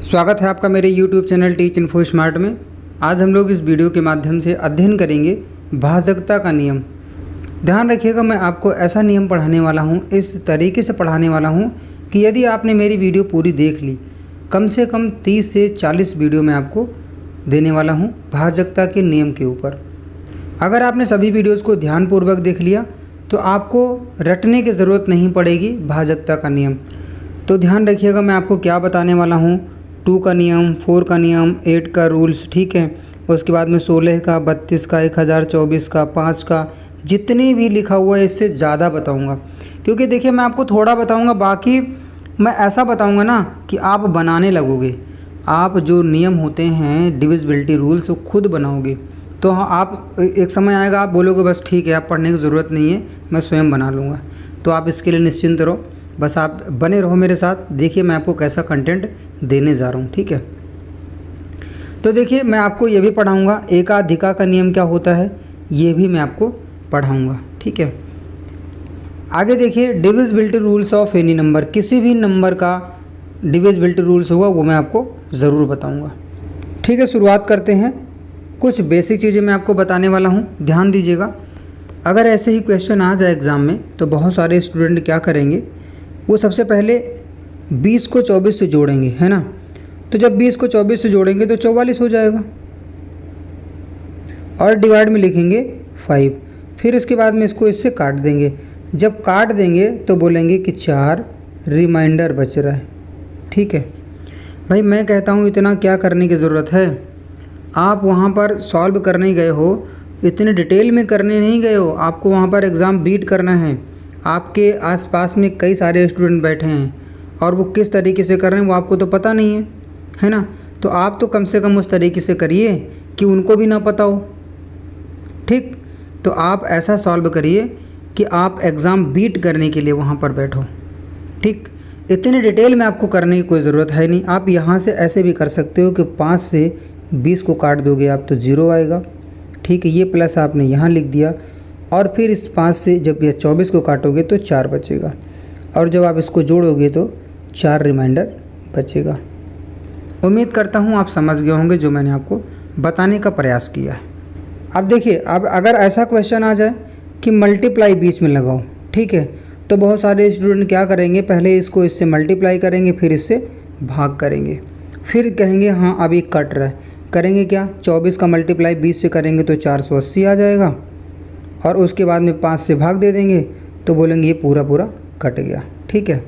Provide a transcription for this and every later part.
स्वागत है आपका मेरे YouTube channel teach info smart में। आज हम लोग इस वीडियो के माध्यम से अध्ययन करेंगे भाजकता का नियम। ध्यान रखिएगा, मैं आपको ऐसा नियम पढ़ाने वाला हूँ, इस तरीके से पढ़ाने वाला हूँ कि यदि आपने मेरी वीडियो पूरी देख ली, कम से कम 30 से 40 वीडियो मैं आपको देने वाला हूँ भाजकता के नियम के ऊपर। अगर आपने सभी वीडियोज़ को ध्यानपूर्वक देख लिया तो आपको रटने की ज़रूरत नहीं पड़ेगी भाजकता का नियम। तो ध्यान रखिएगा, मैं आपको क्या बताने वाला हूँ। 2 का नियम, 4 का नियम, 8 का रूल्स, ठीक है। उसके बाद में 16 का, 32 का, 1024 का, 5 का, जितने भी लिखा हुआ है इससे ज़्यादा बताऊंगा। क्योंकि देखिए, मैं आपको थोड़ा बताऊंगा, बाकी मैं ऐसा बताऊंगा ना कि आप बनाने लगोगे। आप जो नियम होते हैं डिविजिबिलिटी रूल्स वो खुद बनाओगे। तो हाँ, आप एक समय आएगा आप बोलोगे बस ठीक है, आप पढ़ने की ज़रूरत नहीं है, मैं स्वयं बना लूँगा। तो आप इसके लिए निश्चिंत रहो, बस आप बने रहो मेरे साथ। देखिए मैं आपको कैसा कंटेंट देने जा रहा हूँ, ठीक है। तो देखिए, मैं आपको ये भी पढ़ाऊँगा एकाधिका का नियम क्या होता है, ये भी मैं आपको पढ़ाऊँगा, ठीक है। आगे देखिए, divisibility rules of any number, किसी भी नंबर का डिविजिबिलिटी रूल्स होगा वो मैं आपको ज़रूर बताऊँगा, ठीक है। शुरुआत करते हैं। कुछ बेसिक चीज़ें मैं आपको बताने वाला हूँ, ध्यान दीजिएगा। अगर ऐसे ही क्वेश्चन आ जाए एग्ज़ाम में तो बहुत सारे स्टूडेंट क्या करेंगे, वो सबसे पहले 20 को 24 से जोड़ेंगे, है ना। तो जब 20 को 24 से जोड़ेंगे तो 44 हो जाएगा और डिवाइड में लिखेंगे 5। फिर इसके बाद में इसको इससे काट देंगे। जब काट देंगे तो बोलेंगे कि 4 रिमाइंडर बच रहा है, ठीक है। भाई मैं कहता हूँ इतना क्या करने की ज़रूरत है। आप वहाँ पर सॉल्व करने गए हो, इतने डिटेल में करने नहीं गए हो, आपको वहाँ पर एग्ज़ाम बीट करना है। आपके आसपास में कई सारे स्टूडेंट बैठे हैं और वो किस तरीके से कर रहे हैं वो आपको तो पता नहीं है ना। तो आप तो कम से कम उस तरीके से करिए कि उनको भी ना पता हो, ठीक। तो आप ऐसा सॉल्व करिए कि आप एग्ज़ाम बीट करने के लिए वहाँ पर बैठो, ठीक। इतने डिटेल में आपको करने की कोई ज़रूरत है नहीं। आप यहाँ से ऐसे भी कर सकते हो कि 5 से 20 को काट दोगे आप तो 0 आएगा, ठीक है। ये प्लस आपने यहाँ लिख दिया और फिर इस 5 से जब ये 24 को काटोगे तो 4 बचेगा और जब आप इसको जोड़ोगे तो 4 रिमाइंडर बचेगा। उम्मीद करता हूँ आप समझ गए होंगे जो मैंने आपको बताने का प्रयास किया है। अब देखिए, अब अगर ऐसा क्वेश्चन आ जाए कि मल्टीप्लाई बीच में लगाओ, ठीक है, तो बहुत सारे स्टूडेंट क्या करेंगे, पहले इसको इससे मल्टीप्लाई करेंगे, फिर इससे भाग करेंगे, फिर कहेंगे हाँ अभी कट रहा है। करेंगे क्या, 24 का मल्टीप्लाई 20 से करेंगे तो 480 आ जाएगा और उसके बाद में 5 से भाग दे देंगे तो बोलेंगे ये पूरा पूरा कट गया, ठीक है।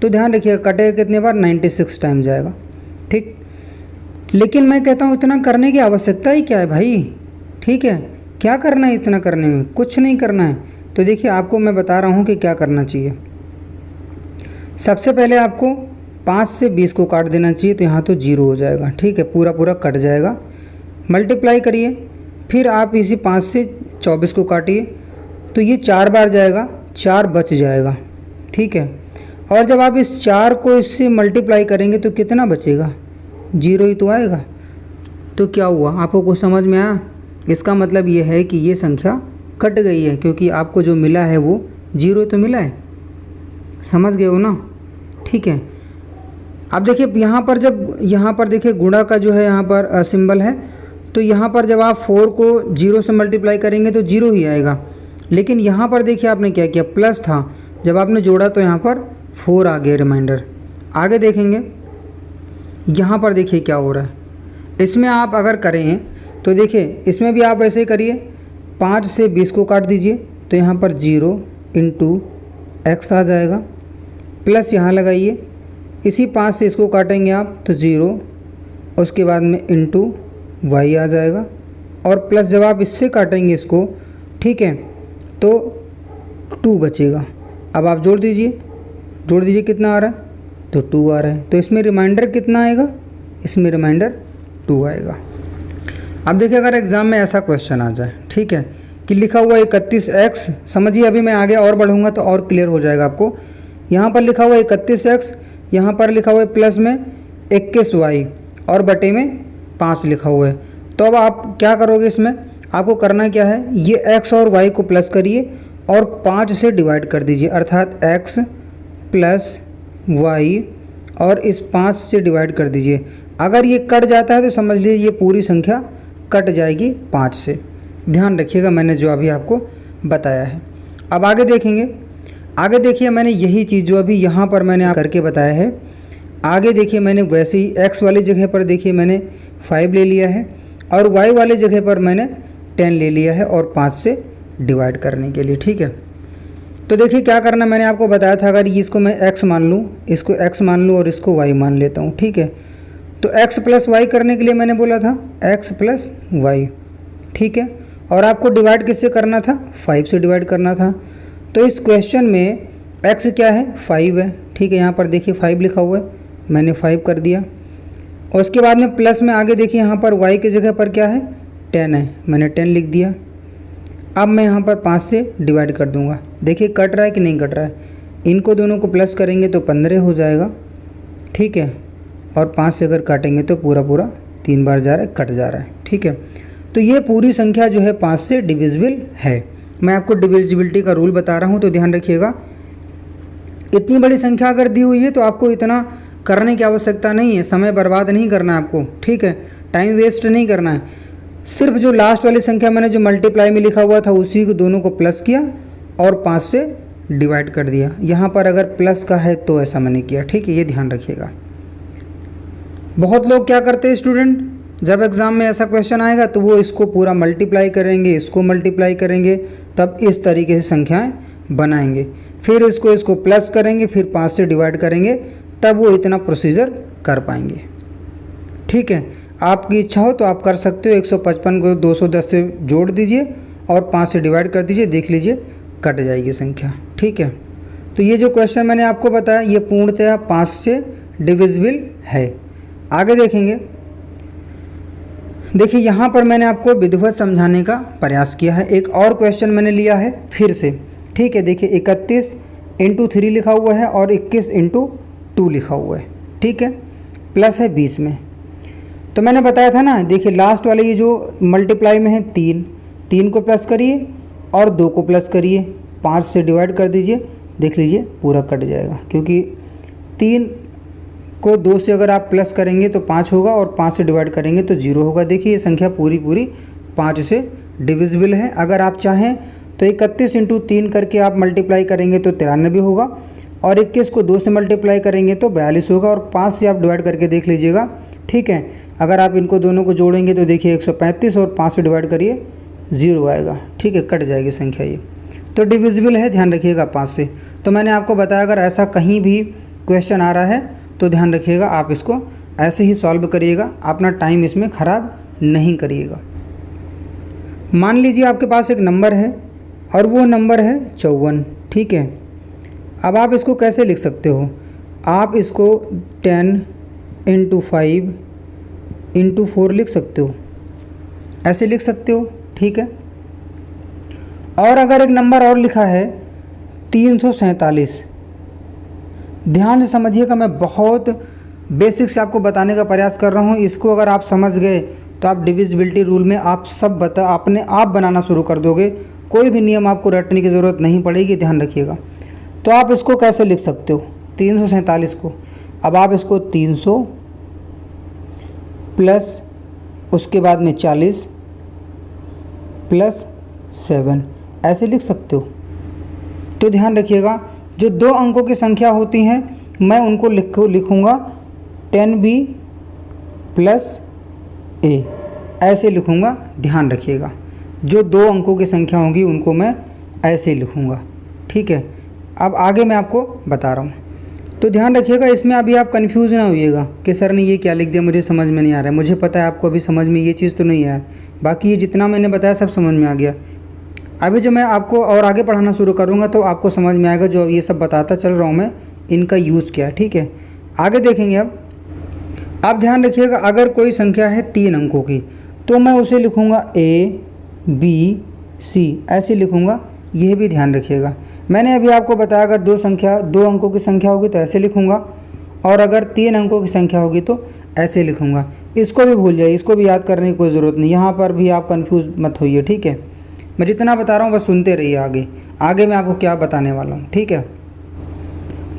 तो ध्यान रखिएगा, कटेगा कितने बार, 96 टाइम जाएगा, ठीक। लेकिन मैं कहता हूँ इतना करने की आवश्यकता ही क्या है भाई, ठीक है। क्या करना है इतना करने में, कुछ नहीं करना है। तो देखिए, आपको मैं बता रहा हूँ कि क्या करना चाहिए। सबसे पहले आपको 5 से 20 को काट देना चाहिए, तो यहाँ तो 0 हो जाएगा, ठीक है, पूरा पूरा कट जाएगा। मल्टीप्लाई करिए, फिर आप इसी 5 से 24 को काटिए तो ये 4 बार जाएगा, 4 बच जाएगा, ठीक है। और जब आप इस 4 को इससे मल्टीप्लाई करेंगे तो कितना बचेगा, 0 ही तो आएगा। तो क्या हुआ, आपको कुछ समझ में आया। इसका मतलब ये है कि ये संख्या कट गई है, क्योंकि आपको जो मिला है वो 0 तो मिला है, समझ गए हो ना, ठीक है। अब देखिए यहाँ पर, जब यहाँ पर देखिए गुणा का जो है यहाँ पर सिंबल है, तो यहाँ पर जब आप 4 को 0 से मल्टीप्लाई करेंगे तो 0 ही आएगा। लेकिन यहाँ पर देखिए आपने क्या किया, प्लस था, जब आपने जोड़ा तो यहाँ पर 4 आ गया रिमाइंडर। आगे देखेंगे यहाँ पर देखिए क्या हो रहा है। इसमें आप अगर करें तो देखिए इसमें भी आप ऐसे ही करिए, 5 से 20 को काट दीजिए तो यहाँ पर 0 × x आ जाएगा, प्लस यहाँ लगाइए, इसी 5 से इसको काटेंगे आप तो 0, उसके बाद में × y आ जाएगा और प्लस जब आप इससे काटेंगे इसको, ठीक है, तो 2 बचेगा। अब आप जोड़ दीजिए कितना आ रहा है, तो 2 आ रहा है। तो इसमें रिमाइंडर कितना आएगा, इसमें रिमाइंडर 2 आएगा। अब देखिए, अगर एग्ज़ाम में ऐसा क्वेश्चन आ जाए, ठीक है, कि लिखा हुआ 31x, समझिए अभी मैं आगे और बढ़ूंगा तो और क्लियर हो जाएगा आपको। यहाँ पर लिखा हुआ 31x, यहाँ पर लिखा हुआ है प्लस में 21y और बटे में 5 लिखा हुआ है। तो अब आप क्या करोगे, इसमें आपको करना क्या है, ये x और y को प्लस करिए और 5 से डिवाइड कर दीजिए, अर्थात x + y और इस 5 से डिवाइड कर दीजिए। अगर ये कट जाता है तो समझ लीजिए ये पूरी संख्या कट जाएगी 5 से। ध्यान रखिएगा मैंने जो अभी आपको बताया है। अब आगे देखेंगे। आगे देखिए मैंने यही चीज़ जो अभी यहाँ पर मैंने करके बताया है, आगे देखिए मैंने वैसे ही x वाली जगह पर देखिए मैंने 5 ले लिया है और y वाली जगह पर मैंने 10 ले लिया है और 5 से डिवाइड करने के लिए। ठीक है, तो देखिए क्या करना मैंने आपको बताया था, अगर इसको मैं x मान लूँ, इसको x मान लूँ और इसको y मान लेता हूँ। ठीक है, तो x प्लस वाई करने के लिए मैंने बोला था x प्लस वाई। ठीक है, और आपको डिवाइड किससे करना था? 5 से डिवाइड करना था। तो इस क्वेश्चन में x क्या है? 5 है। ठीक है, यहाँ पर देखिए 5 लिखा हुआ है, मैंने 5 कर दिया और उसके बाद में प्लस में आगे देखिए यहाँ पर y की जगह पर क्या है? 10 है, मैंने 10 लिख दिया। अब मैं यहाँ पर 5 से डिवाइड कर दूँगा। देखिए कट रहा है कि नहीं कट रहा है? इनको दोनों को प्लस करेंगे तो 15 हो जाएगा। ठीक है, और 5 से अगर काटेंगे तो पूरा 3 बार जा रहा है, कट जा रहा है। ठीक है, तो ये पूरी संख्या जो है 5 से डिविजिबल है। मैं आपको डिविजिबिलिटी का रूल बता रहा हूँ तो ध्यान रखिएगा। इतनी बड़ी संख्या अगर दी हुई है तो आपको इतना करने की आवश्यकता नहीं है, समय बर्बाद नहीं करना है आपको। ठीक है, टाइम वेस्ट नहीं करना है। सिर्फ जो लास्ट वाली संख्या मैंने जो मल्टीप्लाई में लिखा हुआ था उसी को दोनों को प्लस किया और 5 से डिवाइड कर दिया। यहाँ पर अगर प्लस का है तो ऐसा मैंने किया। ठीक है, ये ध्यान रखिएगा। बहुत लोग क्या करते हैं स्टूडेंट, जब एग्ज़ाम में ऐसा क्वेश्चन आएगा तो वो इसको पूरा मल्टीप्लाई करेंगे, इसको मल्टीप्लाई करेंगे, तब इस तरीके से संख्याएं बनाएंगे, फिर इसको प्लस करेंगे, फिर 5 से डिवाइड करेंगे, तब वो इतना प्रोसीजर कर पाएंगे। ठीक है, आपकी इच्छा हो तो आप कर सकते हो। 155 को 210 से जोड़ दीजिए और 5 से डिवाइड कर दीजिए, देख लीजिए कट जाएगी संख्या। ठीक है, तो ये जो क्वेश्चन मैंने आपको बताया ये पूर्णतः 5 से डिविजिबल है। आगे देखेंगे। देखिए यहाँ पर मैंने आपको विधिवत समझाने का प्रयास किया है। एक और क्वेश्चन मैंने लिया है फिर से। ठीक है, देखिए 31 × 3 लिखा हुआ है और 21 × 2 लिखा हुआ है। ठीक है, प्लस है 20 में। तो मैंने बताया था ना, देखिए लास्ट वाले ये जो मल्टीप्लाई में है 3 को प्लस करिए और 2 को प्लस करिए, 5 से डिवाइड कर दीजिए, देख लीजिए पूरा कट जाएगा, क्योंकि 3 को 2 से अगर आप प्लस करेंगे तो 5 होगा और 5 से डिवाइड करेंगे तो 0 होगा। देखिए ये संख्या पूरी 5 से डिविजिबल है। अगर आप चाहें तो 31 × 3 करके आप मल्टीप्लाई करेंगे तो 93 होगा और 21 को 2 से मल्टीप्लाई करेंगे तो 42 होगा और 5 से आप डिवाइड करके देख लीजिएगा। ठीक है, अगर आप इनको दोनों को जोड़ेंगे तो देखिए 135 और 5 से डिवाइड करिए 0 आएगा। ठीक है, कट जाएगी संख्या ये, तो डिविजिबल है, ध्यान रखिएगा 5 से। तो मैंने आपको बताया अगर ऐसा कहीं भी क्वेश्चन आ रहा है तो ध्यान रखिएगा आप इसको ऐसे ही सॉल्व करिएगा, अपना टाइम इसमें ख़राब नहीं करिएगा। मान लीजिए आपके पास एक नंबर है और वो नंबर है 54। ठीक है, अब आप इसको कैसे लिख सकते हो? आप इसको 10 × 5 × 4 लिख सकते हो, ऐसे लिख सकते हो। ठीक है, और अगर एक नंबर और लिखा है 347, ध्यान से समझिएगा, मैं बहुत बेसिक से आपको बताने का प्रयास कर रहा हूँ। इसको अगर आप समझ गए तो आप डिविजिबिलिटी रूल में आप सब अपने आप बनाना शुरू कर दोगे, कोई भी नियम आपको रटने की ज़रूरत नहीं पड़ेगी, ध्यान रखिएगा। तो आप इसको कैसे लिख सकते हो 347 को? अब आप इसको 300 प्लस उसके बाद में 40 प्लस 7 ऐसे लिख सकते हो। तो ध्यान रखिएगा, जो 2 अंकों की संख्या होती हैं मैं उनको लिखूँगा 10b प्लस a, ऐसे लिखूँगा। ध्यान रखिएगा, जो 2 अंकों की संख्या होगी उनको मैं ऐसे लिखूँगा। ठीक है, अब आगे मैं आपको बता रहा हूँ, तो ध्यान रखिएगा। इसमें अभी आप कंफ्यूज ना होइएगा कि सर ने ये क्या लिख दिया, मुझे समझ में नहीं आ रहा है। मुझे पता है आपको अभी समझ में ये चीज़ तो नहीं आया, बाकी ये जितना मैंने बताया सब समझ में आ गया। अभी जो मैं आपको और आगे पढ़ाना शुरू करूँगा तो आपको समझ में आएगा जो ये सब बताता चल रहा हूँ मैं, इनका यूज़ क्या है। ठीक है, आगे देखेंगे। अब आप ध्यान रखिएगा, अगर कोई संख्या है 3 अंकों की तो मैं उसे लिखूँगा A B C, ऐसे लिखूँगा। यह भी ध्यान रखिएगा, मैंने अभी आपको बताया अगर 2 अंकों की संख्या होगी तो ऐसे लिखूँगा और अगर 3 अंकों की संख्या होगी तो ऐसे लिखूँगा। इसको भी भूल जाइए, इसको भी याद करने की कोई ज़रूरत नहीं, यहाँ पर भी आप कन्फ्यूज़ मत होइए। ठीक है, मैं जितना बता रहा हूँ बस सुनते रहिए। आगे मैं आपको क्या बताने वाला हूँ। ठीक है,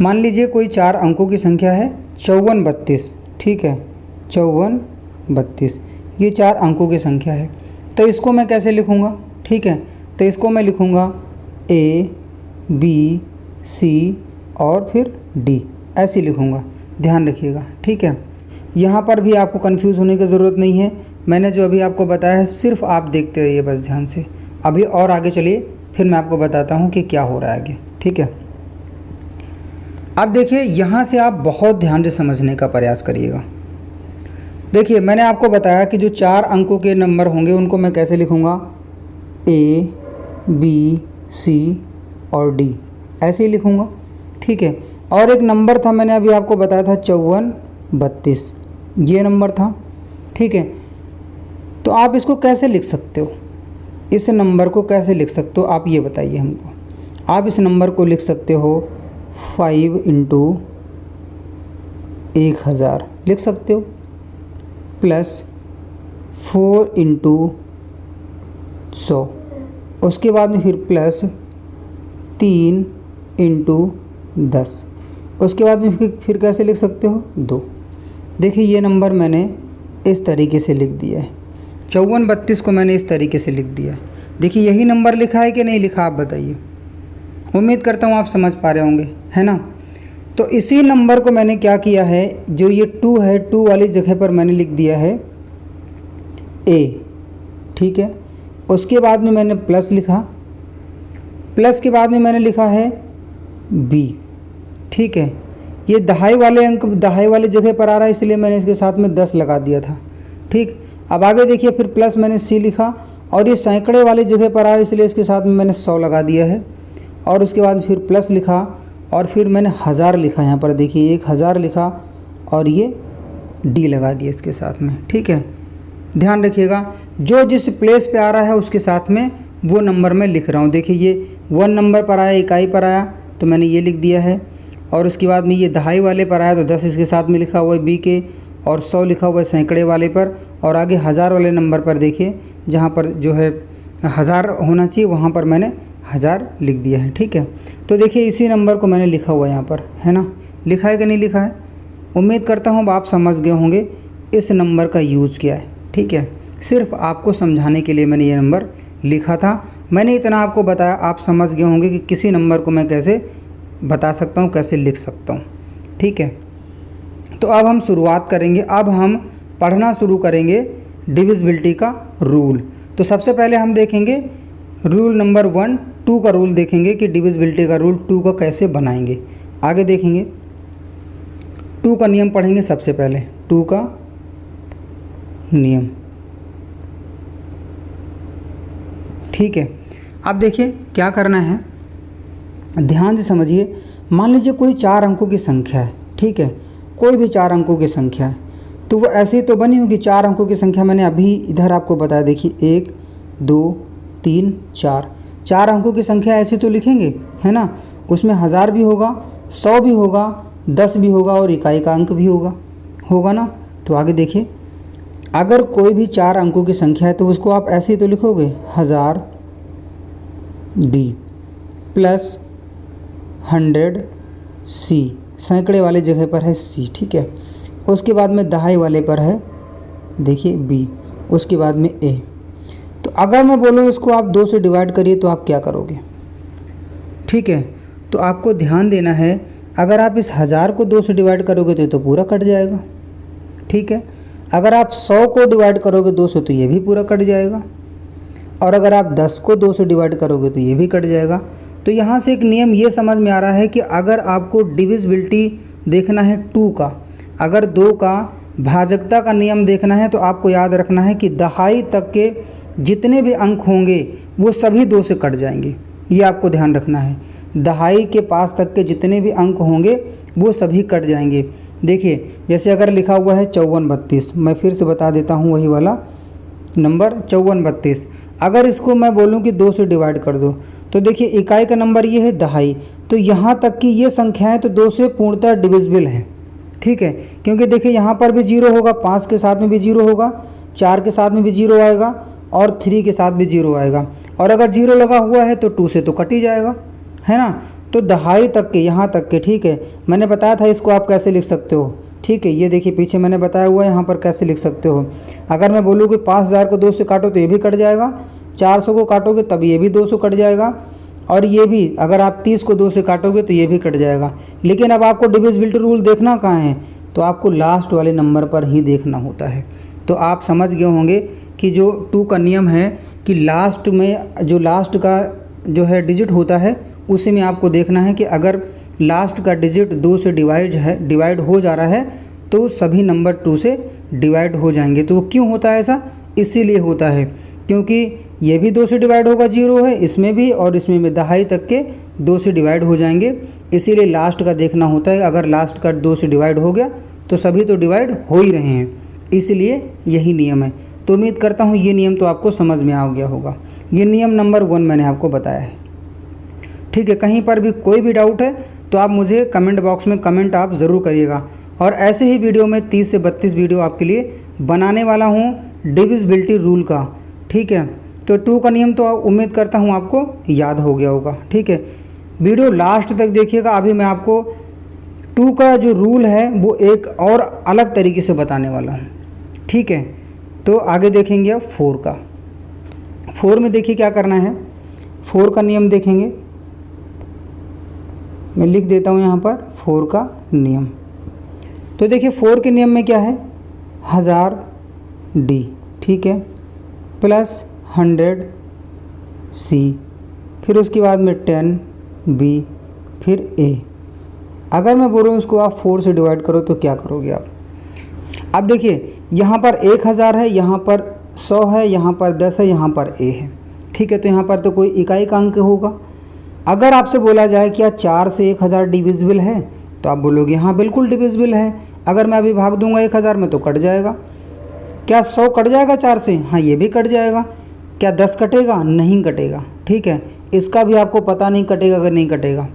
मान लीजिए कोई 4 अंकों की संख्या है 54 32, ठीक है, 54 32, ये 4 अंकों की संख्या है। तो इसको मैं कैसे लिखूँगा, ठीक है, तो इसको मैं लिखूँगा A B C और फिर D, ऐसे लिखूँगा, ध्यान रखिएगा, ठीक है। यहाँ पर भी आपको कंफ्यूज होने की ज़रूरत नहीं है, मैंने जो अभी आपको बताया है सिर्फ आप देखते रहिए बस ध्यान से। अभी और आगे चलिए, फिर मैं आपको बताता हूँ कि क्या हो रहा है आगे, ठीक है। अब देखिए यहाँ से आप बहुत ध्यान से समझने का प्रयास करिएगा। देखिए मैंने आपको बताया कि जो 4 अंकों के नंबर होंगे उनको मैं कैसे लिखूँगा, A B C और D, ऐसे ही लिखूँगा, ठीक है। और एक नंबर था, मैंने अभी आपको बताया था 54 32, ये नंबर था, ठीक है। तो आप इसको कैसे लिख सकते हो, इस नंबर को कैसे लिख सकते हो आप ये बताइए हमको। आप इस नंबर को लिख सकते हो 5 × 1000 लिख सकते हो, प्लस 4 × 100, उसके बाद में फिर प्लस 3 × 10, उसके बाद में फिर कैसे लिख सकते हो 2। देखिए ये नंबर मैंने इस तरीके से लिख दिया है, 54 32 को मैंने इस तरीके से लिख दिया है। देखिए यही नंबर लिखा है कि नहीं लिखा, आप बताइए। उम्मीद करता हूँ आप समझ पा रहे होंगे, है ना। तो इसी नंबर को मैंने क्या किया है, जो ये 2 है, 2 वाली जगह पर मैंने लिख दिया है A, ठीक है। उसके बाद में मैंने प्लस लिखा, प्लस के बाद में मैंने लिखा है B, ठीक है। ये दहाई वाले अंक दहाई वाली जगह पर आ रहा है, इसलिए मैंने इसके साथ में 10 लगा दिया था, ठीक। अब आगे देखिए, फिर प्लस मैंने C लिखा, और ये सैकड़े वाली जगह पर आ रहा है इसलिए इसके साथ में मैंने 100 लगा दिया है। और उसके बाद फिर प्लस लिखा, और फिर मैंने 1000 लिखा, यहाँ पर देखिए 1000 लिखा, और ये D लगा दिया इसके साथ में, ठीक है। ध्यान रखिएगा, जो जिस प्लेस पे आ रहा है उसके साथ में वो नंबर मैं लिख रहा हूँ। देखिए ये 1 नंबर पर आया, इकाई पर आया, तो मैंने ये लिख दिया है। और उसके बाद में ये दहाई वाले पर आया तो 10 इसके साथ में लिखा हुआ है B के, और 100 लिखा हुआ है सैकड़े वाले पर, और आगे 1000 वाले नंबर पर देखिए जहाँ पर जो है 1000 होना चाहिए वहाँ पर मैंने 1000 लिख दिया है, ठीक है। तो देखिए इसी नंबर को मैंने लिखा हुआ है यहाँ पर, है ना, लिखा है कि नहीं लिखा है। उम्मीद करता हूँ आप समझ गए होंगे इस नंबर का यूज़ क्या है, ठीक है। सिर्फ आपको समझाने के लिए मैंने ये नंबर लिखा था, मैंने इतना आपको बताया, आप समझ गए होंगे कि किसी नंबर को मैं कैसे बता सकता हूँ, कैसे लिख सकता हूँ, ठीक है। तो अब हम शुरुआत करेंगे, अब हम पढ़ना शुरू करेंगे डिविजिबिलिटी का रूल। तो सबसे पहले हम देखेंगे रूल नंबर 1, 2 का रूल देखेंगे कि डिविजिबिलिटी का रूल 2 का कैसे बनाएंगे। आगे देखेंगे 2 का नियम पढ़ेंगे सबसे पहले, 2 का नियम, ठीक है। अब देखिए क्या करना है, ध्यान से समझिए। मान लीजिए कोई 4 अंकों की संख्या है, ठीक है, कोई भी 4 अंकों की संख्या है, तो वो ऐसे तो बनी होगी। 4 अंकों की संख्या मैंने अभी इधर आपको बताया, देखिए 1 2 3 4, 4 अंकों की संख्या ऐसे तो लिखेंगे, है ना। उसमें 1000 भी होगा, 100 भी होगा, 10 भी होगा, और इकाई का अंक भी होगा ना। तो आगे देखिए, अगर कोई भी 4 अंकों की संख्या है तो उसको आप ऐसे ही तो लिखोगे 1000 D प्लस 100 C, सैकड़े वाली जगह पर है C, ठीक है। उसके बाद में दहाई वाले पर है देखिए B, उसके बाद में A। तो अगर मैं बोलूँ इसको आप 2 से डिवाइड करिए तो आप क्या करोगे, ठीक है। तो आपको ध्यान देना है, अगर आप इस 1000 को 2 से डिवाइड करोगे तो ये तो पूरा कट जाएगा, ठीक है। अगर आप 100 को डिवाइड करोगे 2 से तो ये भी पूरा कट जाएगा, और अगर आप 10 को 2 से डिवाइड करोगे तो ये भी कट जाएगा। तो यहाँ से एक नियम ये समझ में आ रहा है कि अगर आपको डिविजिबिलिटी देखना है 2 का, अगर 2 का भाजकता का नियम देखना है, तो आपको याद रखना है कि दहाई तक के जितने भी अंक होंगे वो सभी 2 से कट जाएंगे, ये आपको ध्यान रखना है। दहाई के पास तक के जितने भी अंक होंगे वो सभी कट जाएंगे। देखिए जैसे अगर लिखा हुआ है 54 32, मैं फिर से बता देता हूँ वही वाला नंबर 54 32। अगर इसको मैं बोलूँ कि 2 से डिवाइड कर दो, तो देखिए इकाई का नंबर ये है दहाई, तो यहाँ तक की ये संख्याएं तो 2 से पूर्णतः डिविजिबल हैं, ठीक है। क्योंकि देखिए यहाँ पर भी 0 होगा, 5 के साथ में भी 0 होगा, 4 के साथ में भी 0 आएगा, और 3 के साथ भी 0 आएगा, और अगर 0 लगा हुआ है तो 2 से तो कट ही जाएगा, है ना। तो दहाई तक के यहाँ तक के, ठीक है। मैंने बताया था इसको आप कैसे लिख सकते हो, ठीक है। ये देखिए पीछे मैंने बताया हुआ है, यहाँ पर कैसे लिख सकते हो। अगर मैं बोलूँ कि 5000 को 2 से काटो तो ये भी कट जाएगा, 400 को काटोगे तब ये भी 200 कट जाएगा, और ये भी अगर आप 30 को 2 से काटोगे तो ये भी कट जाएगा। लेकिन अब आपको डिविजिबिलिटी रूल देखना कहाँ है, तो आपको लास्ट वाले नंबर पर ही देखना होता है। तो आप समझ गए होंगे कि जो 2 का नियम है कि लास्ट में जो लास्ट का जो है डिजिट होता है उसी में आपको देखना है कि अगर लास्ट का डिजिट 2 से डिवाइड हो जा रहा है तो सभी नंबर 2 से डिवाइड हो जाएंगे। तो वो क्यों होता है ऐसा, इसीलिए होता है क्योंकि ये भी 2 से डिवाइड होगा 0 है, इसमें भी और इसमें भी दहाई तक के 2 से डिवाइड हो जाएंगे। इसीलिए लास्ट का देखना होता है। अगर लास्ट का 2 से डिवाइड हो गया तो सभी तो डिवाइड हो ही रहे हैं, इसलिए यही नियम है। तो उम्मीद करता हूँ ये नियम तो आपको समझ में आ गया होगा। ये नियम नंबर 1 मैंने आपको बताया है, ठीक है। कहीं पर भी कोई भी डाउट है तो आप मुझे कमेंट बॉक्स में कमेंट आप ज़रूर करिएगा। और ऐसे ही वीडियो में 30 से 32 वीडियो आपके लिए बनाने वाला हूँ डिविजिबिलिटी रूल का, ठीक है। तो 2 का नियम तो उम्मीद करता हूँ आपको याद हो गया होगा, ठीक है। वीडियो लास्ट तक देखिएगा। अभी मैं आपको 2 का जो रूल है वो एक और अलग तरीके से बताने वाला हूँ, ठीक है। तो आगे देखेंगे अब 4 का। 4 में देखिए क्या करना है। 4 का नियम देखेंगे, मैं लिख देता हूँ यहाँ पर 4 का नियम। तो देखिए 4 के नियम में क्या है, 1000 D, ठीक है, प्लस 100 C, फिर उसके बाद में 10 B, फिर A। अगर मैं बोल रहा हूँ इसको आप 4 से डिवाइड करो तो क्या करोगे आप। अब देखिए यहाँ पर 1000 है, यहाँ पर 100 है, यहाँ पर 10 है, यहाँ पर A है, ठीक है। तो यहाँ पर तो कोई इकाई का अंक होगा। अगर आपसे बोला जाए कि 4 से 1000 डिविजिबल है तो आप बोलोगे हाँ बिल्कुल डिविजिबल है। अगर मैं अभी भाग दूंगा 1000 में तो कट जाएगा। क्या 100 कट जाएगा 4 से, हाँ ये भी कट जाएगा। क्या 10 कटेगा, नहीं कटेगा, ठीक है। इसका भी आपको पता नहीं कटेगा अगर नहीं कटेगा।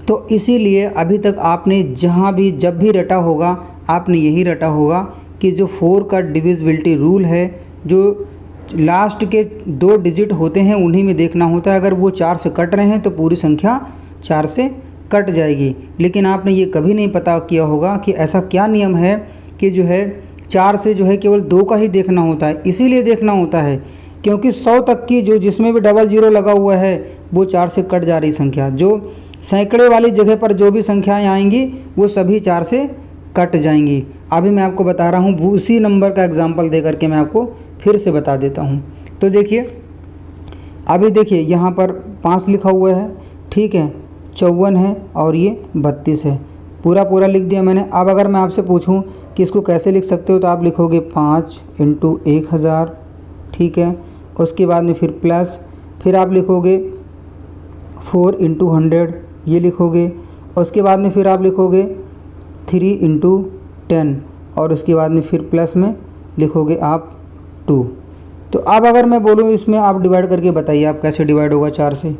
तो इसीलिए अभी तक आपने जहाँ भी जब भी रटा होगा आपने यही रटा होगा कि जो 4 का डिविजिबिलिटी रूल है, जो लास्ट के 2 डिजिट होते हैं उन्हीं में देखना होता है। अगर वो 4 से कट रहे हैं तो पूरी संख्या 4 से कट जाएगी। लेकिन आपने ये कभी नहीं पता किया होगा कि ऐसा क्या नियम है कि जो है 4 से जो है केवल 2 का ही देखना होता है। इसीलिए देखना होता है क्योंकि 100 तक की जो जिसमें भी डबल 0 लगा हुआ है वो 4 से कट जा रही संख्या, जो सैकड़े वाली जगह पर जो भी संख्याएँ आएंगी वो सभी 4 से कट जाएंगी। अभी मैं आपको बता रहा हूँ, उसी नंबर का एग्जाम्पल दे करके मैं आपको फिर से बता देता हूँ। तो देखिए अभी देखिए यहाँ पर 5 लिखा हुआ है, ठीक है, 54 है और ये 32 है। पूरा लिख दिया मैंने। अब अगर मैं आपसे पूछूं कि इसको कैसे लिख सकते हो तो आप लिखोगे 5 × 1000, ठीक है। उसके बाद में फिर प्लस, फिर आप लिखोगे 4 × 100, ये लिखोगे। उसके बाद में फिर आप लिखोगे 3 × 10 और उसके बाद में फिर प्लस में लिखोगे आप 2। तो अब अगर मैं बोलूँ इसमें आप डिवाइड करके बताइए आप कैसे डिवाइड होगा 4 से।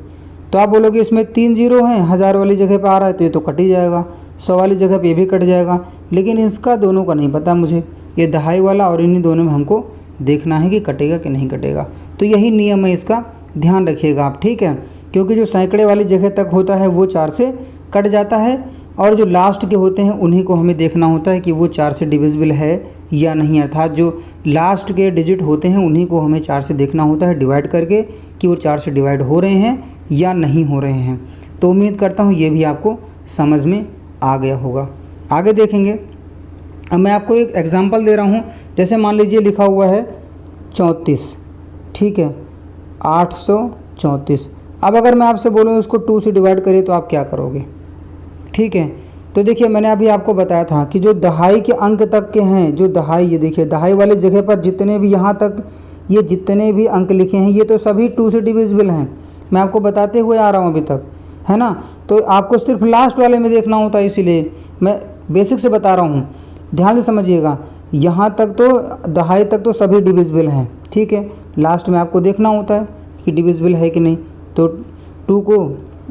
तो आप बोलोगे इसमें 3 0 हैं, 1000 वाली जगह पे आ रहा है तो ये तो कट ही जाएगा, 100 वाली जगह पे ये भी कट जाएगा। लेकिन इसका दोनों का नहीं पता मुझे, ये दहाई वाला और इन्हीं दोनों में हमको देखना है कि कटेगा कि नहीं कटेगा। तो यही नियम है, इसका ध्यान रखिएगा आप, ठीक है। क्योंकि जो सैकड़े वाली जगह तक होता है वो 4 से कट जाता है और जो लास्ट के होते हैं उन्हीं को हमें देखना होता है कि वो 4 से डिविजिबल है या नहीं। अर्थात जो लास्ट के डिजिट होते हैं उन्हीं को हमें 4 से देखना होता है डिवाइड करके कि वो 4 से डिवाइड हो रहे हैं या नहीं हो रहे हैं। तो उम्मीद करता हूँ ये भी आपको समझ में आ गया होगा। आगे देखेंगे। अब मैं आपको एक एग्जांपल दे रहा हूँ। जैसे मान लीजिए लिखा हुआ है 34, ठीक है, 834। अब अगर मैं आपसे बोलूँ इसको 2 से डिवाइड करिए तो आप क्या करोगे, ठीक है। तो देखिए मैंने अभी आपको बताया था कि जो दहाई के अंक तक के हैं, जो दहाई, ये देखिए दहाई वाली जगह पर जितने भी यहाँ तक ये जितने भी अंक लिखे हैं ये तो सभी 2 से डिविजिबल हैं। मैं आपको बताते हुए आ रहा हूँ अभी तक, है ना। तो आपको सिर्फ लास्ट वाले में देखना होता है, इसीलिए मैं बेसिक से बता रहा हूँ, ध्यान से समझिएगा। यहाँ तक तो दहाई तक तो सभी डिविजिबल हैं, ठीक है। लास्ट में आपको देखना होता है कि डिविजिबल है कि नहीं। तो 2 को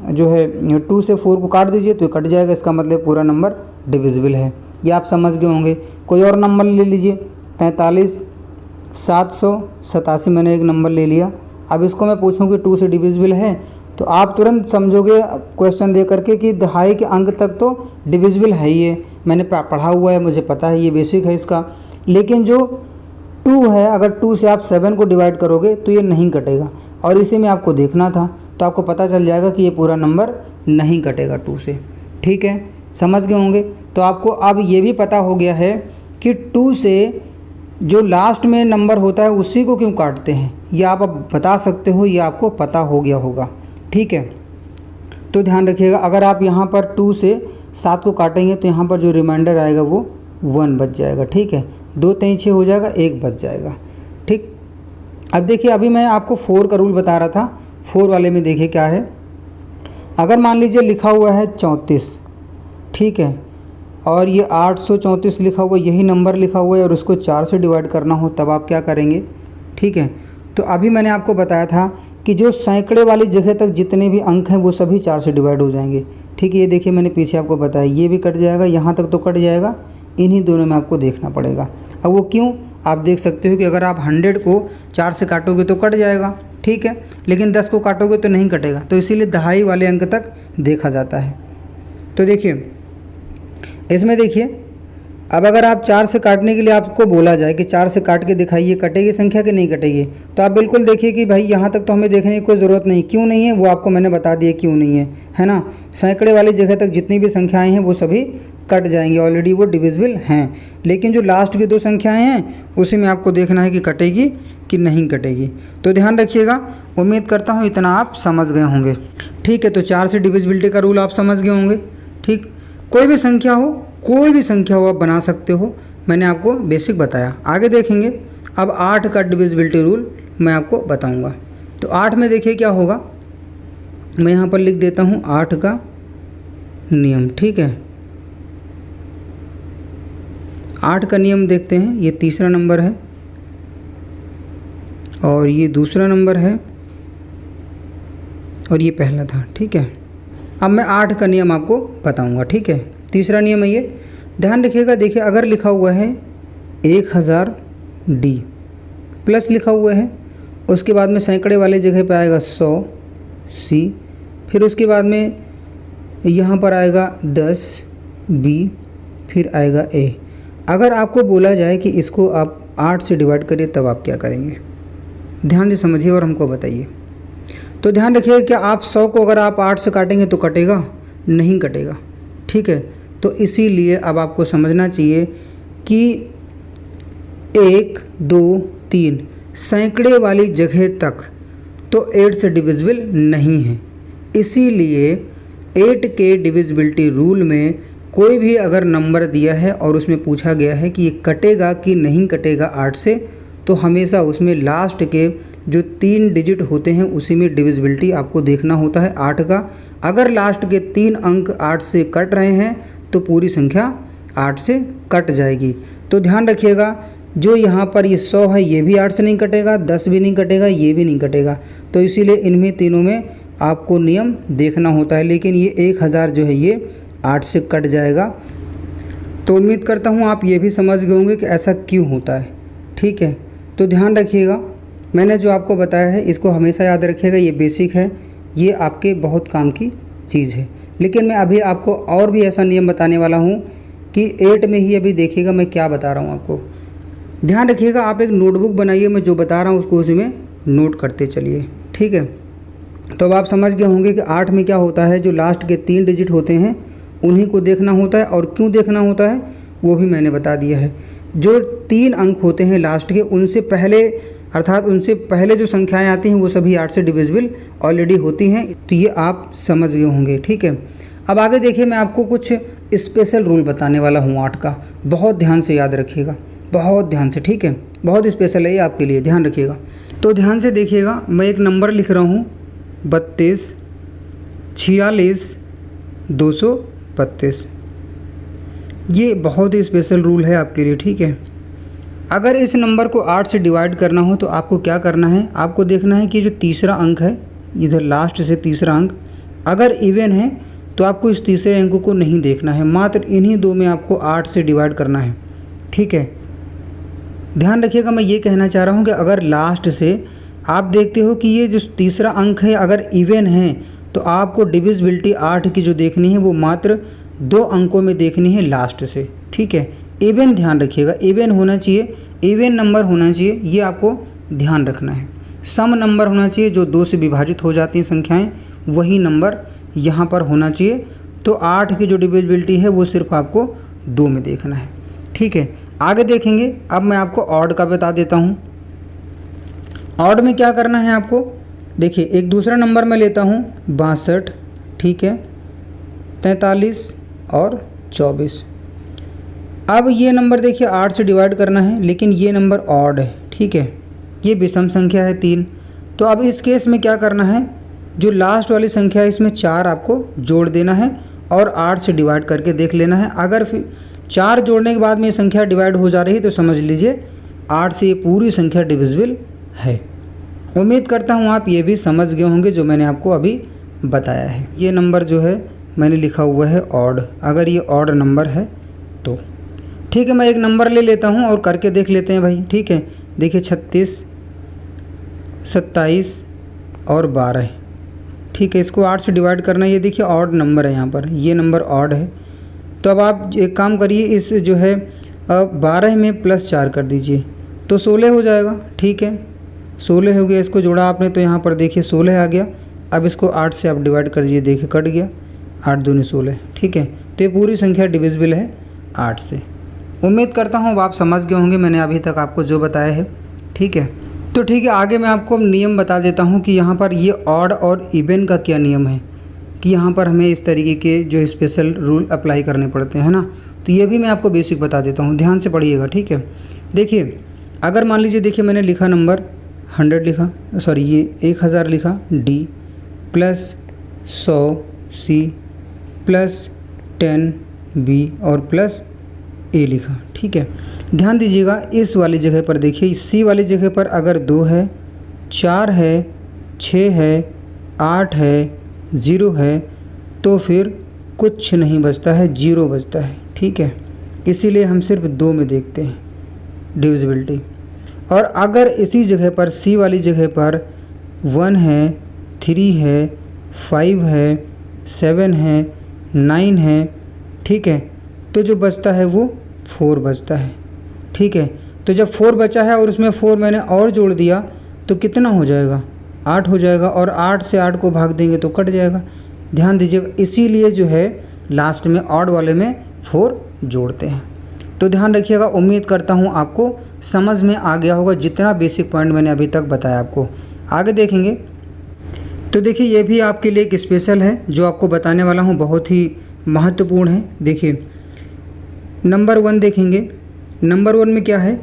जो है 2 से 4 को काट दीजिए तो कट जाएगा, इसका मतलब पूरा नंबर डिविजिबल है। ये आप समझ गए होंगे। कोई और नंबर ले लीजिए, 43 787 मैंने एक नंबर ले लिया। अब इसको मैं पूछूं कि 2 से डिविजिबल है तो आप तुरंत समझोगे क्वेश्चन दे करके कि दहाई के अंक तक तो डिविजिबल है ही है। मैंने पढ़ा हुआ है, मुझे पता है, ये बेसिक है इसका। लेकिन जो 2 है, अगर 2 से आप 7 को डिवाइड करोगे तो ये नहीं कटेगा, और इसी में आपको देखना था, तो आपको पता चल जाएगा कि ये पूरा नंबर नहीं कटेगा 2 से। ठीक है, समझ गए होंगे। तो आपको अब ये भी पता हो गया है कि 2 से जो लास्ट में नंबर होता है उसी को क्यों काटते हैं, ये आप अब बता सकते हो, ये आपको पता हो गया होगा। ठीक है, तो ध्यान रखिएगा, अगर आप यहाँ पर 2 से 7 को काटेंगे तो यहाँ पर जो रिमाइंडर आएगा वो 1 बच जाएगा। ठीक है, 2 3 6 हो जाएगा, 1 बच जाएगा। ठीक, अब देखिए, अभी मैं आपको 4 का रूल बता रहा था, 4 वाले में देखिए क्या है। अगर मान लीजिए लिखा हुआ है 34, ठीक है, और ये 834 लिखा हुआ, यही नंबर लिखा हुआ है, और उसको 4 से डिवाइड करना हो, तब आप क्या करेंगे। ठीक है, तो अभी मैंने आपको बताया था कि जो सैकड़े वाली जगह तक जितने भी अंक हैं वो सभी 4 से डिवाइड हो जाएंगे। ठीक है, ये देखिए मैंने पीछे आपको बताया, ये भी कट जाएगा, यहाँ तक तो कट जाएगा, इन्हीं दोनों में आपको देखना पड़ेगा। अब वो क्यों, आप देख सकते हो कि अगर आप 100 को 4 से काटोगे तो कट जाएगा, ठीक है, लेकिन 10 को काटोगे तो नहीं कटेगा, तो इसीलिए दहाई वाले अंक तक देखा जाता है। तो देखिए इसमें देखिए, अब अगर आप 4 से काटने के लिए आपको बोला जाए कि 4 से काट के दिखाइए, कटेगी संख्या कि नहीं कटेगी, तो आप बिल्कुल देखिए कि भाई यहाँ तक तो हमें देखने की कोई ज़रूरत नहीं। क्यों नहीं है वो आपको मैंने बता दिया क्यों नहीं है ना। सैकड़े वाली जगह तक जितनी भी संख्याएं हैं वो सभी कट जाएंगी, ऑलरेडी वो डिविजिबल हैं। लेकिन जो लास्ट की 2 संख्याएँ हैं उसी में आपको देखना है कि कटेगी कि नहीं कटेगी। तो ध्यान रखिएगा, उम्मीद करता हूँ इतना आप समझ गए होंगे। ठीक है, तो 4 से डिविजिबिलिटी का रूल आप समझ गए होंगे। ठीक, कोई भी संख्या हो आप बना सकते हो, मैंने आपको बेसिक बताया। आगे देखेंगे, अब 8 का डिविजिबिलिटी रूल मैं आपको बताऊंगा। तो 8 में देखिए क्या होगा, मैं यहाँ पर लिख देता हूँ 8 का नियम। ठीक है, 8 का नियम देखते हैं, ये तीसरा नंबर है और ये दूसरा नंबर है और ये पहला था। ठीक है, अब मैं 8 का नियम आपको बताऊंगा। ठीक है, तीसरा नियम है ये, ध्यान रखिएगा। देखिए, अगर लिखा हुआ है 1000 डी प्लस लिखा हुआ है, उसके बाद में सैकड़े वाले जगह पे आएगा 100 सी, फिर उसके बाद में यहाँ पर आएगा 10 बी, फिर आएगा ए। अगर आपको बोला जाए कि इसको आप 8 से डिवाइड करिए, तब आप क्या करेंगे, ध्यान से समझिए और हमको बताइए। तो ध्यान रखिए कि आप 100 को अगर आप 8 से काटेंगे तो कटेगा, नहीं कटेगा। ठीक है, तो इसीलिए अब आपको समझना चाहिए कि 1 2 3 सैकड़े वाली जगह तक तो 8 से डिविजिबल नहीं है। इसीलिए 8 के डिविजिबिलिटी रूल में कोई भी अगर नंबर दिया है और उसमें पूछा गया है कि ये कटेगा कि नहीं कटेगा 8 से, तो हमेशा उसमें लास्ट के जो 3 डिजिट होते हैं उसी में डिविजिबिलिटी आपको देखना होता है 8 का। अगर लास्ट के 3 अंक 8 से कट रहे हैं तो पूरी संख्या 8 से कट जाएगी। तो ध्यान रखिएगा, जो यहाँ पर ये 100 है ये भी 8 से नहीं कटेगा, 10 भी नहीं कटेगा, ये भी नहीं कटेगा। तो इसीलिए इनमें तीनों में आपको नियम देखना होता है। लेकिन ये 1000 जो है ये 8 से कट जाएगा। तो उम्मीद करता हूँ आप ये भी समझ गए होंगे कि ऐसा क्यों होता है। ठीक है, तो ध्यान रखिएगा, मैंने जो आपको बताया है इसको हमेशा याद रखिएगा, ये बेसिक है, ये आपके बहुत काम की चीज़ है। लेकिन मैं अभी आपको और भी ऐसा नियम बताने वाला हूँ कि 8 में ही अभी देखिएगा मैं क्या बता रहा हूँ आपको। ध्यान रखिएगा, आप एक नोटबुक बनाइए, मैं जो बता रहा हूँ उसको उसी में नोट करते चलिए। ठीक है, तो अब आप समझ गए होंगे कि 8 में क्या होता है, जो लास्ट के 3 डिजिट होते हैं उन्हीं को देखना होता है। और क्यों देखना होता है वो भी मैंने बता दिया है। जो 3 अंक होते हैं लास्ट के, उनसे पहले अर्थात उनसे पहले जो संख्याएं आती हैं वो सभी 8 से डिविजिबल ऑलरेडी होती हैं। तो ये आप समझ गए होंगे। ठीक है, अब आगे देखिए, मैं आपको कुछ स्पेशल रूल बताने वाला हूँ 8 का, बहुत ध्यान से याद रखिएगा, बहुत ध्यान से। ठीक है, बहुत स्पेशल है ये आपके लिए, ध्यान रखिएगा। तो ध्यान से देखिएगा, मैं एक नंबर लिख रहा हूँ 32 46 232। ये बहुत ही स्पेशल रूल है आपके लिए। ठीक है, अगर इस नंबर को 8 से डिवाइड करना हो तो आपको क्या करना है, आपको देखना है कि जो तीसरा अंक है इधर लास्ट से तीसरा अंक अगर इवन है तो आपको इस तीसरे अंक को नहीं देखना है, मात्र इन्हीं 2 में आपको 8 से डिवाइड करना है। ठीक है, ध्यान रखिएगा, मैं ये कहना चाह रहा हूँ कि अगर लास्ट से आप देखते हो कि ये जो तीसरा अंक है अगर इवन है तो आपको डिविजिबिलिटी 8 की जो देखनी है वो मात्र 2 अंकों में देखनी है लास्ट से, ठीक है। इवन ध्यान रखिएगा, इवन होना चाहिए, इवन नंबर होना चाहिए, ये आपको ध्यान रखना है। सम नंबर होना चाहिए, जो 2 से विभाजित हो जाती हैं संख्याएं, वही नंबर यहाँ पर होना चाहिए। तो 8 की जो डिविजिबिलिटी है वो सिर्फ आपको 2 में देखना है, ठीक है। आगे देखेंगे। अब मैं आपको ऑड का बता देता हूँ। ऑड में क्या करना है आपको, देखिए एक दूसरा नंबर मैं लेता हूँ 62, ठीक है, 43 और 24। अब ये नंबर देखिए 8 से डिवाइड करना है, लेकिन ये नंबर ऑड है, ठीक है, ये विषम संख्या है 3। तो अब इस केस में क्या करना है, जो लास्ट वाली संख्या है इसमें 4 आपको जोड़ देना है और 8 से डिवाइड करके देख लेना है। अगर फिर 4 जोड़ने के बाद में ये संख्या डिवाइड हो जा रही है तो समझ लीजिए 8 से ये पूरी संख्या डिविजिबल है। उम्मीद करता हूँ आप ये भी समझ गए होंगे जो मैंने आपको अभी बताया है। ये नंबर जो है मैंने लिखा हुआ है ऑड, अगर ये ऑड नंबर है तो ठीक है। मैं एक नंबर ले लेता हूँ और करके देख लेते हैं भाई, ठीक है। देखिए 36, 27 और 12, ठीक है। इसको 8 से डिवाइड करना है, ये देखिए ऑड नंबर है, यहाँ पर ये नंबर ऑड है। तो अब आप एक काम करिए, इस जो है 12 में +4 कर दीजिए तो 16 हो जाएगा, ठीक है। 16 हो गया, इसको जोड़ा आपने तो यहाँ पर देखिए 16 आ गया। अब इसको 8 से आप डिवाइड कर दीजिए, देखिए कट गया, 8 दूनी 16, ठीक है। तो ये पूरी संख्या डिविजिबल है 8 से। उम्मीद करता हूँ आप समझ गए होंगे मैंने अभी तक आपको जो बताया है, ठीक है। तो ठीक है, आगे मैं आपको नियम बता देता हूँ कि यहाँ पर ये ऑड और इवन का क्या नियम है, कि यहाँ पर हमें इस तरीके के जो स्पेशल रूल अप्लाई करने पड़ते हैं ना। तो ये भी मैं आपको बेसिक बता देता हूँ, ध्यान से पढ़िएगा, ठीक है। देखिए अगर मान लीजिए, देखिए मैंने लिखा नंबर 100 लिखा, सॉरी ये 1000 लिखा, D + 100 C + 10 B और +A लिखा, ठीक है। ध्यान दीजिएगा इस वाली जगह पर, देखिए इस C वाली जगह पर अगर 2 है, 4 है, 6 है, 8 है, 0 है, तो फिर कुछ नहीं बचता है, 0 बचता है, ठीक है। इसीलिए हम सिर्फ 2 में देखते हैं डिविजिबिलिटी। और अगर इसी जगह पर C वाली जगह पर 1 है, 3 है, 5 है, 7 है, 9 है, ठीक है, तो जो बचता है वो 4 बचता है, ठीक है। तो जब 4 बचा है और उसमें 4 मैंने और जोड़ दिया तो कितना हो जाएगा, 8 हो जाएगा, और 8 से 8 को भाग देंगे तो कट जाएगा। ध्यान दीजिएगा, इसीलिए जो है लास्ट में ऑड वाले में 4 जोड़ते हैं। तो ध्यान रखिएगा। उम्मीद करता हूँ आपको समझ में आ गया होगा जितना बेसिक पॉइंट मैंने अभी तक बताया आपको। आगे देखेंगे तो देखिए ये भी आपके लिए एक स्पेशल है जो आपको बताने वाला हूँ, बहुत ही महत्वपूर्ण है। देखिए नंबर 1 देखेंगे। नंबर 1 में क्या है,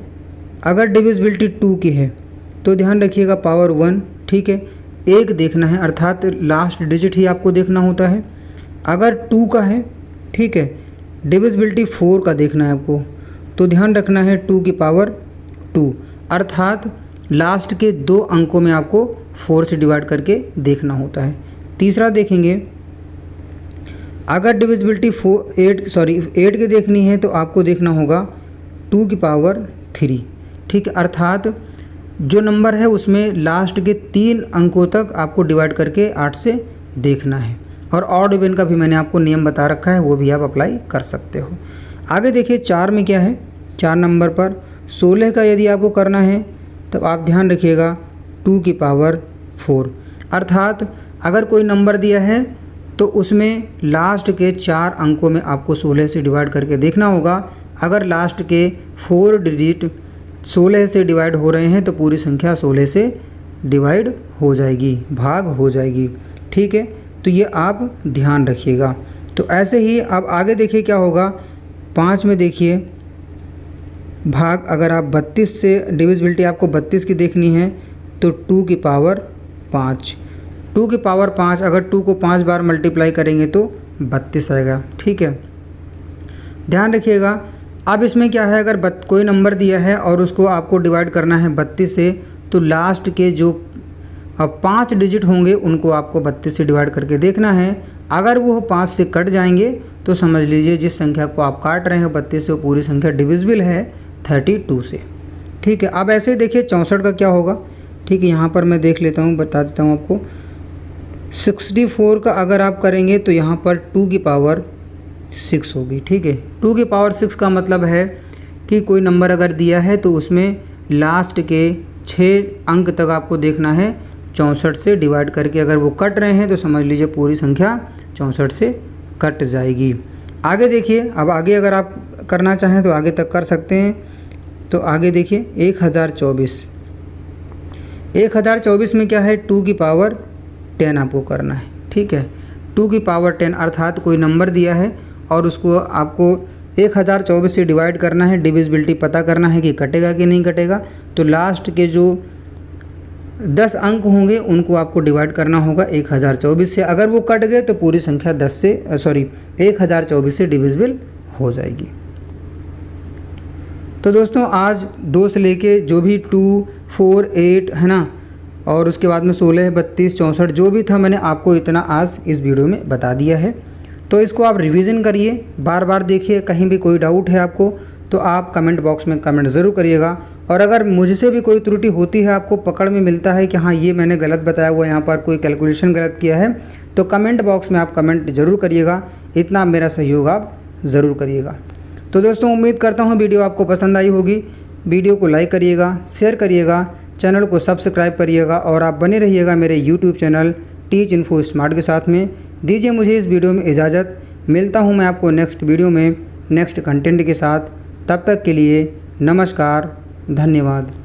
अगर डिविजिबिलिटी 2 की है तो ध्यान रखिएगा पावर 1, ठीक है, 1 देखना है, अर्थात लास्ट डिजिट ही आपको देखना होता है। अगर 2 का है, ठीक है, डिविजिबिलिटी 4 का देखना है आपको, तो ध्यान रखना है 2 की पावर 2, अर्थात लास्ट के 2 अंकों में आपको 4 से डिवाइड करके देखना होता है। तीसरा देखेंगे, अगर डिविजिबिलिटी 8 की देखनी है तो आपको देखना होगा 2 की पावर 3, ठीक है, अर्थात जो नंबर है उसमें लास्ट के 3 अंकों तक आपको डिवाइड करके 8 से देखना है। और ऑड इवन का भी मैंने आपको नियम बता रखा है, वो भी आप अप्लाई कर सकते हो। आगे देखिए 4 में क्या है, 4 नंबर पर 16 का यदि आपको करना है तब आप ध्यान रखिएगा 2 की पावर 4, अर्थात अगर कोई नंबर दिया है तो उसमें लास्ट के 4 अंकों में आपको 16 से डिवाइड करके देखना होगा। अगर लास्ट के 4 डिजिट 16 से डिवाइड हो रहे हैं तो पूरी संख्या 16 से डिवाइड हो जाएगी, भाग हो जाएगी, ठीक है। तो ये आप ध्यान रखिएगा। तो ऐसे ही अब आगे देखिए क्या होगा। 5 में देखिए भाग, अगर आप 32 से डिविजिबिलिटी आपको 32 की देखनी है तो 2 की पावर 5, 2 की पावर 5, अगर 2 को 5 बार मल्टीप्लाई करेंगे तो 32 आएगा, ठीक है। ध्यान रखिएगा। अब इसमें क्या है, अगर कोई नंबर दिया है और उसको आपको डिवाइड करना है 32 से, तो लास्ट के जो 5 डिजिट होंगे उनको आपको 32 से डिवाइड करके देखना है। अगर वो 5 से कट जाएंगे तो समझ लीजिए जिस संख्या को आप काट रहे हो 32 से, वो पूरी संख्या डिविजिबल है 32 से, ठीक है। अब ऐसे देखिए 64 का क्या होगा, ठीक है, यहाँ पर मैं देख लेता हूँ, बता देता हूँ आपको। 64 का अगर आप करेंगे तो यहाँ पर 2 की पावर 6 होगी। ठीक है, 2 की पावर 6 का मतलब है कि कोई नंबर अगर दिया है तो उसमें लास्ट के 6 अंक तक आपको देखना है 64 से डिवाइड करके। अगर वो कट रहे हैं तो समझ लीजिए पूरी संख्या 64 से कट जाएगी। आगे देखिए, अब आगे अगर आप करना चाहें तो आगे तक कर सकते हैं। तो आगे देखिए 1024। 1024 में क्या है, 2 की पावर 10 आपको करना है। ठीक है, 2 की पावर 10 अर्थात कोई नंबर दिया है और उसको आपको 1024 से डिवाइड करना है, डिविजिबिलिटी पता करना है कि कटेगा कि नहीं कटेगा। तो लास्ट के जो 10 अंक होंगे उनको आपको डिवाइड करना होगा 1024 से। अगर वो कट गए तो पूरी संख्या 1024 से डिविजिबल हो जाएगी। तो दोस्तों आज 2 से लेके जो भी 2, 4, 8 है ना, और उसके बाद में 16, 32, 64 जो भी था मैंने आपको इतना आज इस वीडियो में बता दिया है। तो इसको आप रिवीजन करिए, बार बार देखिए, कहीं भी कोई डाउट है आपको तो आप कमेंट बॉक्स में कमेंट ज़रूर करिएगा। और अगर मुझसे भी कोई त्रुटि होती है, आपको पकड़ में मिलता है कि हाँ ये मैंने गलत बताया हुआ, यहाँ पर कोई कैलकुलेशन गलत किया है, तो कमेंट बॉक्स में आप कमेंट ज़रूर करिएगा। इतना मेरा सहयोग आप ज़रूर करिएगा। तो दोस्तों उम्मीद करता हूँ वीडियो आपको पसंद आई होगी। वीडियो को लाइक करिएगा, शेयर करिएगा, चैनल को सब्सक्राइब करिएगा और आप बने रहिएगा मेरे YouTube channel teach info smart के साथ में। दीजिए मुझे इस वीडियो में इजाज़त। मिलता हूँ मैं आपको नेक्स्ट वीडियो में नेक्स्ट कंटेंट के साथ। तब तक के लिए नमस्कार, धन्यवाद।